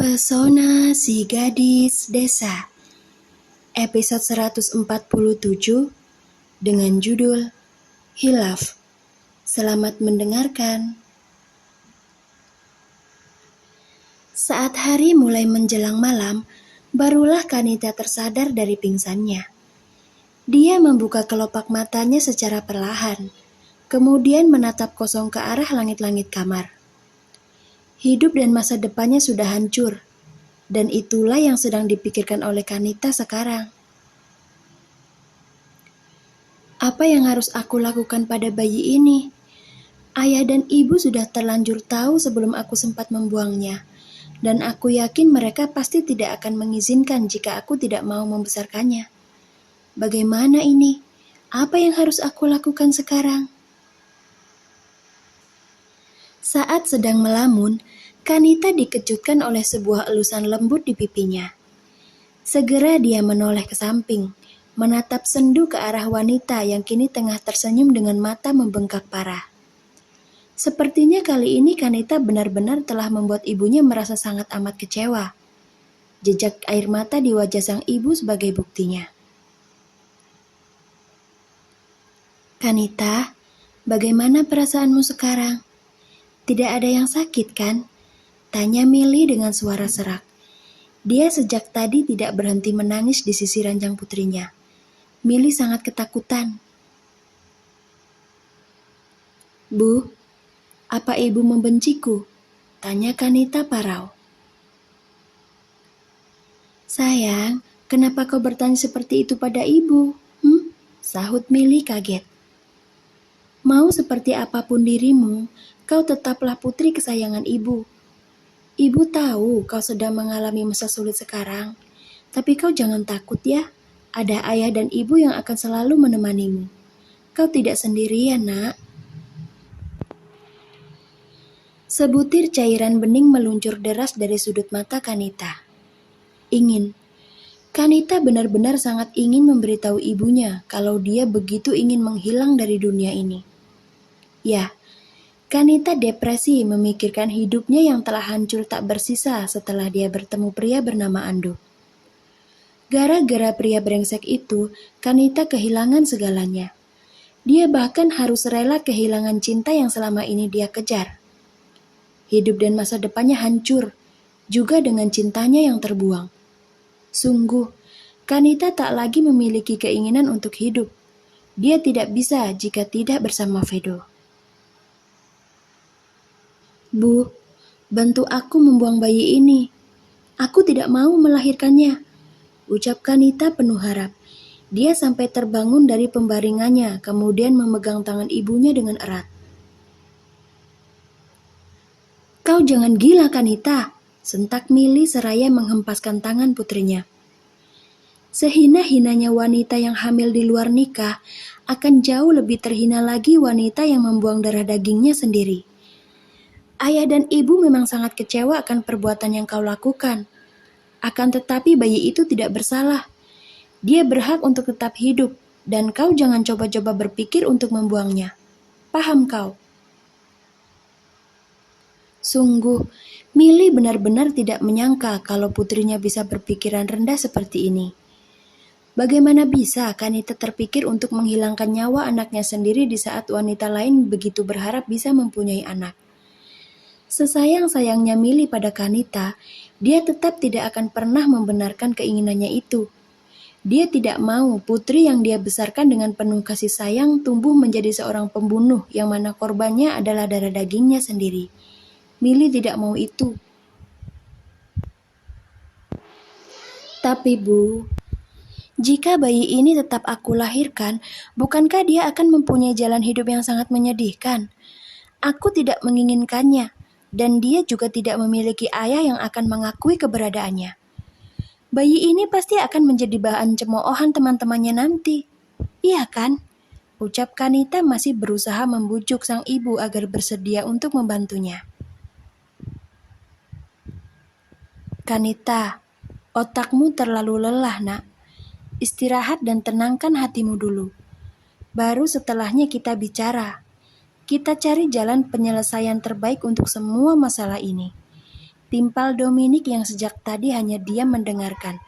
Pesona si gadis desa, episode 147 dengan judul Hilaf. Selamat mendengarkan. Saat hari mulai menjelang malam, barulah Kanita tersadar dari pingsannya. Dia membuka kelopak matanya secara perlahan, kemudian menatap kosong ke arah langit-langit kamar. Hidup dan masa depannya sudah hancur, dan itulah yang sedang dipikirkan oleh Kanita sekarang. Apa yang harus aku lakukan pada bayi ini? Ayah dan ibu sudah terlanjur tahu sebelum aku sempat membuangnya, dan aku yakin mereka pasti tidak akan mengizinkan jika aku tidak mau membesarkannya. Bagaimana ini? Apa yang harus aku lakukan sekarang? Saat sedang melamun, Kanita dikejutkan oleh sebuah elusan lembut di pipinya. Segera dia menoleh ke samping, menatap sendu ke arah wanita yang kini tengah tersenyum dengan mata membengkak parah. Sepertinya kali ini Kanita benar-benar telah membuat ibunya merasa sangat amat kecewa. Jejak air mata di wajah sang ibu sebagai buktinya. Kanita, bagaimana perasaanmu sekarang? Tidak ada yang sakit, kan? Tanya Milly dengan suara serak. Dia sejak tadi tidak berhenti menangis di sisi ranjang putrinya. Milly sangat ketakutan. Bu, apa ibu membenciku? Tanya Kanita parau. Sayang, kenapa kau bertanya seperti itu pada ibu? Sahut Milly kaget. Mau seperti apapun dirimu, kau tetaplah putri kesayangan ibu. Ibu tahu kau sedang mengalami masa sulit sekarang, tapi kau jangan takut ya. Ada ayah dan ibu yang akan selalu menemanimu. Kau tidak sendirian, nak. Sebutir cairan bening meluncur deras dari sudut mata Kanita. Kanita benar-benar sangat ingin memberitahu ibunya kalau dia begitu ingin menghilang dari dunia ini. Ya, Kanita depresi memikirkan hidupnya yang telah hancur tak bersisa setelah dia bertemu pria bernama Ando. Gara-gara pria brengsek itu, Kanita kehilangan segalanya. Dia bahkan harus rela kehilangan cinta yang selama ini dia kejar. Hidup dan masa depannya hancur, juga dengan cintanya yang terbuang. Sungguh, Kanita tak lagi memiliki keinginan untuk hidup. Dia tidak bisa jika tidak bersama Vedo. Bu, bantu aku membuang bayi ini. Aku tidak mau melahirkannya, ucap Kanita penuh harap. Dia sampai terbangun dari pembaringannya, kemudian memegang tangan ibunya dengan erat. Kau jangan gila, Kanita, sentak Milly seraya menghempaskan tangan putrinya. Sehina-hinanya wanita yang hamil di luar nikah, akan jauh lebih terhina lagi wanita yang membuang darah dagingnya sendiri. Ayah dan ibu memang sangat kecewa akan perbuatan yang kau lakukan. Akan tetapi bayi itu tidak bersalah. Dia berhak untuk tetap hidup, dan kau jangan coba-coba berpikir untuk membuangnya. Paham kau? Sungguh, Milly benar-benar tidak menyangka kalau putrinya bisa berpikiran rendah seperti ini. Bagaimana bisa Kanita terpikir untuk menghilangkan nyawa anaknya sendiri di saat wanita lain begitu berharap bisa mempunyai anak? Sesayang-sayangnya Milly pada Kanita, dia tetap tidak akan pernah membenarkan keinginannya itu. Dia tidak mau putri yang dia besarkan dengan penuh kasih sayang tumbuh menjadi seorang pembunuh yang mana korbannya adalah darah dagingnya sendiri. Milly tidak mau itu. Tapi Bu, jika bayi ini tetap aku lahirkan, bukankah dia akan mempunyai jalan hidup yang sangat menyedihkan? Aku tidak menginginkannya, dan dia juga tidak memiliki ayah yang akan mengakui keberadaannya. Bayi ini pasti akan menjadi bahan cemoohan teman-temannya nanti. Iya kan? Ucap Kanita masih berusaha membujuk sang ibu agar bersedia untuk membantunya. Kanita, otakmu terlalu lelah, nak. Istirahat dan tenangkan hatimu dulu. Baru setelahnya kita bicara. Kita cari jalan penyelesaian terbaik untuk semua masalah ini. timpal Dominic yang sejak tadi hanya diam mendengarkan.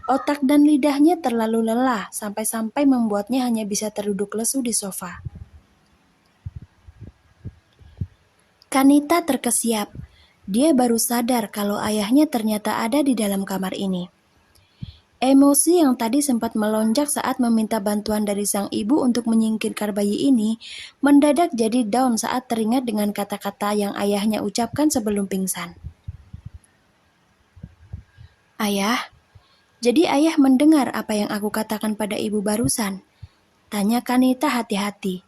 Otak dan lidahnya terlalu lelah sampai-sampai membuatnya hanya bisa terduduk lesu di sofa. Kanita terkesiap. Dia baru sadar kalau ayahnya ternyata ada di dalam kamar ini. Emosi yang tadi sempat melonjak saat meminta bantuan dari sang ibu untuk menyingkirkan bayi ini, mendadak jadi down saat teringat dengan kata-kata yang ayahnya ucapkan sebelum pingsan. Ayah, jadi ayah mendengar apa yang aku katakan pada ibu barusan? Tanya Kanita hati-hati.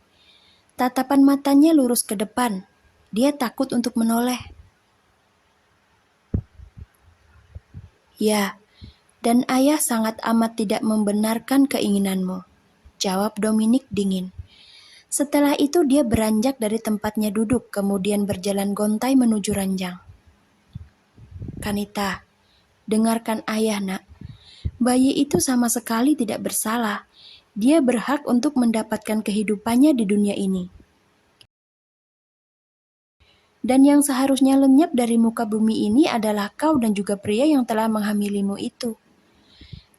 Tatapan matanya lurus ke depan. Dia takut untuk menoleh. Ya, dan ayah sangat amat tidak membenarkan keinginanmu, jawab Dominic dingin. Setelah itu dia beranjak dari tempatnya duduk, kemudian berjalan gontai menuju ranjang. Kanita, dengarkan ayah, nak. Bayi itu sama sekali tidak bersalah. Dia berhak untuk mendapatkan kehidupannya di dunia ini. Dan yang seharusnya lenyap dari muka bumi ini adalah kau dan juga pria yang telah menghamilimu itu.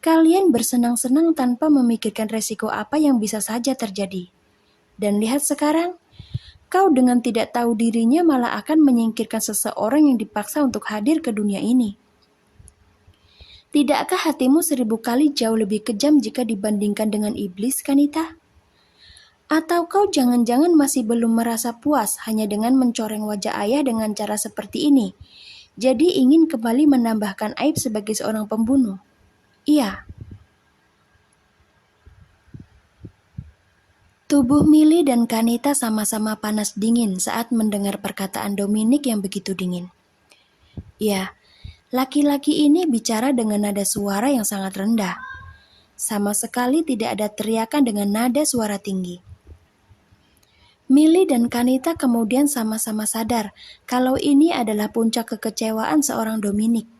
Kalian bersenang-senang tanpa memikirkan resiko apa yang bisa saja terjadi. Dan lihat sekarang, kau dengan tidak tahu dirinya malah akan menyingkirkan seseorang yang dipaksa untuk hadir ke dunia ini. Tidakkah hatimu 1000 kali jauh lebih kejam jika dibandingkan dengan iblis, Kanita? Atau kau jangan-jangan masih belum merasa puas hanya dengan mencoreng wajah ayah dengan cara seperti ini? Jadi ingin kembali menambahkan aib sebagai seorang pembunuh? Iya. Tubuh Milly dan Kanita sama-sama panas dingin saat mendengar perkataan Dominic yang begitu dingin. Ya, laki-laki ini bicara dengan nada suara yang sangat rendah. Sama sekali tidak ada teriakan dengan nada suara tinggi. Milly dan Kanita kemudian sama-sama sadar kalau ini adalah puncak kekecewaan seorang Dominic.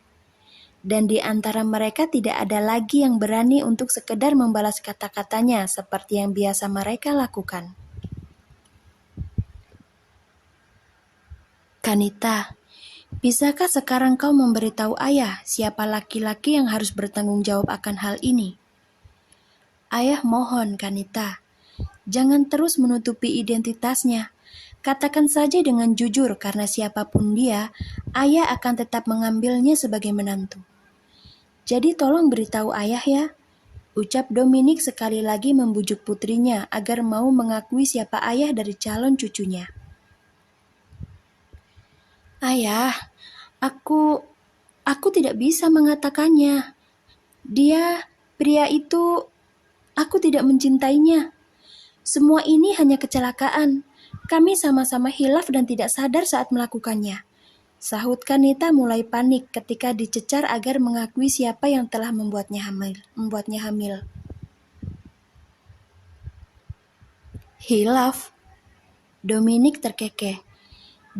Dan di antara mereka tidak ada lagi yang berani untuk sekedar membalas kata-katanya seperti yang biasa mereka lakukan. Kanita, bisakah sekarang kau memberitahu ayah siapa laki-laki yang harus bertanggung jawab akan hal ini? Ayah mohon, Kanita, jangan terus menutupi identitasnya. Katakan saja dengan jujur karena siapapun dia, ayah akan tetap mengambilnya sebagai menantu. Jadi tolong beritahu ayah ya, ucap Dominic sekali lagi membujuk putrinya agar mau mengakui siapa ayah dari calon cucunya. Ayah, aku tidak bisa mengatakannya. Pria itu, aku tidak mencintainya. Semua ini hanya kecelakaan. Kami sama-sama hilaf dan tidak sadar saat melakukannya. Sahut Kanita mulai panik ketika dicecar agar mengakui siapa yang telah membuatnya hamil. Hilaf? Dominic terkekeh.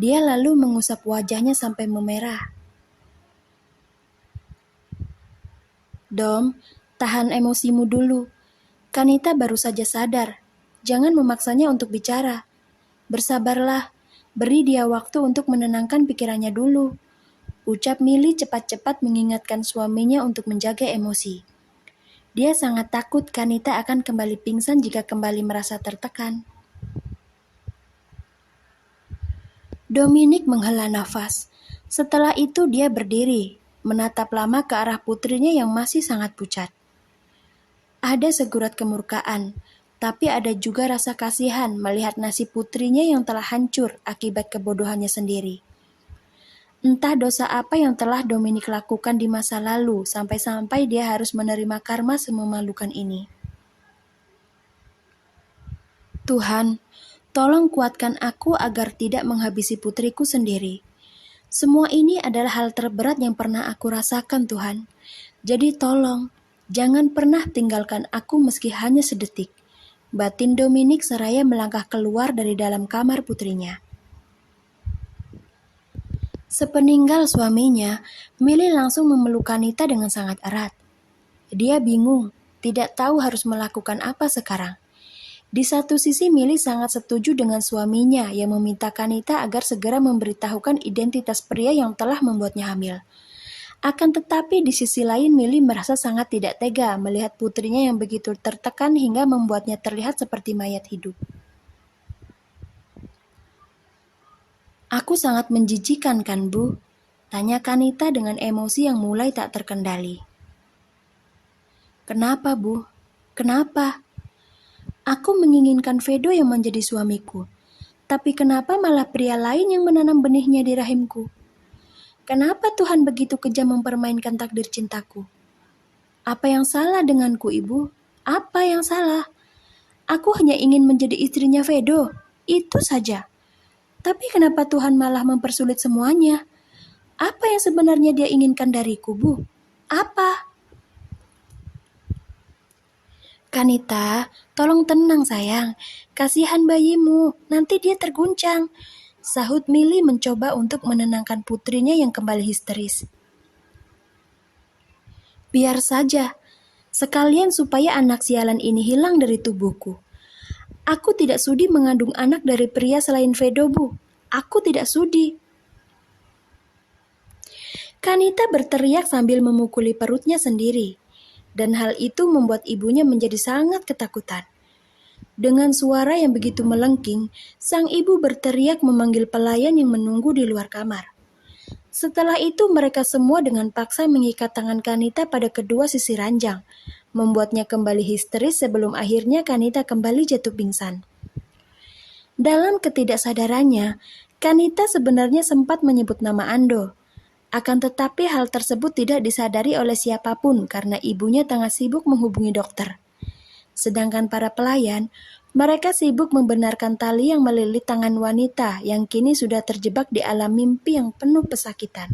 Dia lalu mengusap wajahnya sampai memerah. Dom, tahan emosimu dulu. Kanita baru saja sadar. Jangan memaksanya untuk bicara. Bersabarlah. Beri dia waktu untuk menenangkan pikirannya dulu. Ucap Milly cepat-cepat mengingatkan suaminya untuk menjaga emosi. Dia sangat takut Kanita akan kembali pingsan jika kembali merasa tertekan. Dominic menghela nafas. Setelah itu dia berdiri, menatap lama ke arah putrinya yang masih sangat pucat. Ada segurat kemurkaan, tapi ada juga rasa kasihan melihat nasib putrinya yang telah hancur akibat kebodohannya sendiri. Entah dosa apa yang telah Dominic lakukan di masa lalu sampai-sampai dia harus menerima karma sememalukan ini. Tuhan, tolong kuatkan aku agar tidak menghabisi putriku sendiri. Semua ini adalah hal terberat yang pernah aku rasakan, Tuhan. Jadi tolong, jangan pernah tinggalkan aku meski hanya sedetik. Batin Dominic seraya melangkah keluar dari dalam kamar putrinya. Sepeninggal suaminya, Milly langsung memeluk Kanita dengan sangat erat. Dia bingung, tidak tahu harus melakukan apa sekarang. Di satu sisi Milly sangat setuju dengan suaminya yang meminta Kanita agar segera memberitahukan identitas pria yang telah membuatnya hamil. Akan tetapi di sisi lain Milly merasa sangat tidak tega melihat putrinya yang begitu tertekan hingga membuatnya terlihat seperti mayat hidup. "Aku sangat menjijikan kan, Bu?" tanya Kanita dengan emosi yang mulai tak terkendali. "Kenapa, Bu? Kenapa?" "Aku menginginkan Vedo yang menjadi suamiku. Tapi kenapa malah pria lain yang menanam benihnya di rahimku? Kenapa Tuhan begitu kejam mempermainkan takdir cintaku? Apa yang salah denganku, Ibu? Apa yang salah? Aku hanya ingin menjadi istrinya Vedo. Itu saja. Tapi kenapa Tuhan malah mempersulit semuanya? Apa yang sebenarnya dia inginkan dariku, Bu? Apa?" "Kanita, tolong tenang sayang. Kasihan bayimu, nanti dia terguncang," sahut Milly mencoba untuk menenangkan putrinya yang kembali histeris. "Biar saja, sekalian supaya anak sialan ini hilang dari tubuhku. Aku tidak sudi mengandung anak dari pria selain Vedo, Bu. Aku tidak sudi." Kanita berteriak sambil memukuli perutnya sendiri, dan hal itu membuat ibunya menjadi sangat ketakutan. Dengan suara yang begitu melengking, sang ibu berteriak memanggil pelayan yang menunggu di luar kamar. Setelah itu mereka semua dengan paksa mengikat tangan Kanita pada kedua sisi ranjang, membuatnya kembali histeris sebelum akhirnya Kanita kembali jatuh pingsan. Dalam ketidaksadarannya, Kanita sebenarnya sempat menyebut nama Ando. Akan tetapi hal tersebut tidak disadari oleh siapapun karena ibunya tengah sibuk menghubungi dokter. Sedangkan para pelayan, mereka sibuk membenarkan tali yang melilit tangan wanita yang kini sudah terjebak di alam mimpi yang penuh pesakitan.